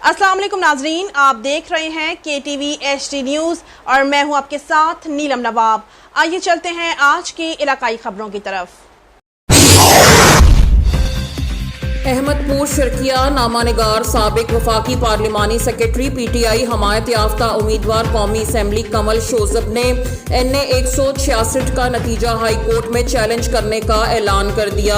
अस्सलाम वालेकुम नाजरीन, आप देख रहे हैं KTV HD न्यूज़ और मैं हूं आपके साथ नीलम नवाब। आइए चलते हैं आज की इलाकाई खबरों की तरफ। अहमदपुर शर्किया नामानिगार साबिक वफाकी पार्लिमानी सेक्रेटरी PTI हमायत याफ्ता उम्मीदवार कौमी असम्बली कमल शोजब ने NA 166 का नतीजा हाई कोर्ट में चैलेंज करने का ऐलान कर दिया।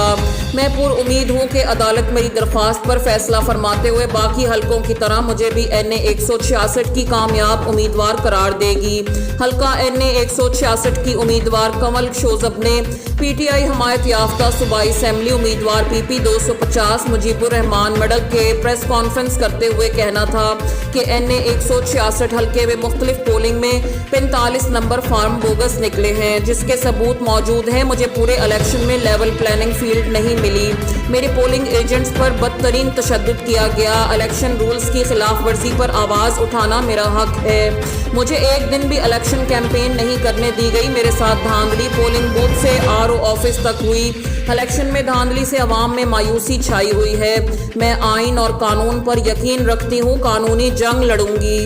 मैं पुरउम्मीद हूँ कि अदालत मेरी दरख्वास्त पर फैसला फरमाते हुए बाकी हलकों की तरह मुझे भी NA 166 की कामयाब उम्मीदवार करार देगी। हल्का NA 166 की उम्मीदवार कमल शोजब ने PTI हमायत याफ्ता सूबाई असम्बली उम्मीदवार PP 250 मुजीबुर रहमान मेडल के प्रेस कॉन्फ्रेंस करते हुए कहना था कि NA 166 हल्के में मुख्तलिफ पोलिंग में 45 नंबर फार्म बोगस निकले हैं, जिसके सबूत मौजूद हैं। मुझे पूरे इलेक्शन में लेवल प्लानिंग फील्ड नहीं मिली। मेरे पोलिंग एजेंट्स पर बदतरीन तशद्दुद किया गया। इलेक्शन रूल्स की खिलाफ वर्जी पर आवाज़ उठाना मेरा हक है। मुझे एक दिन भी इलेक्शन कैंपेन नहीं करने दी गई। मेरे साथ धांधली पोलिंग बूथ से RO ऑफिस तक हुई। इलेक्शन में धांधली से अवाम में मायूसी छाई हुई है। मैं आइन और कानून पर यकीन रखती हूँ, कानूनी जंग लड़ूंगी।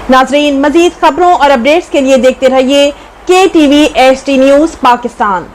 नाजरीन, मजीद खबरों और अपडेट्स के लिए देखते रहिए KTV HD न्यूज़ पाकिस्तान।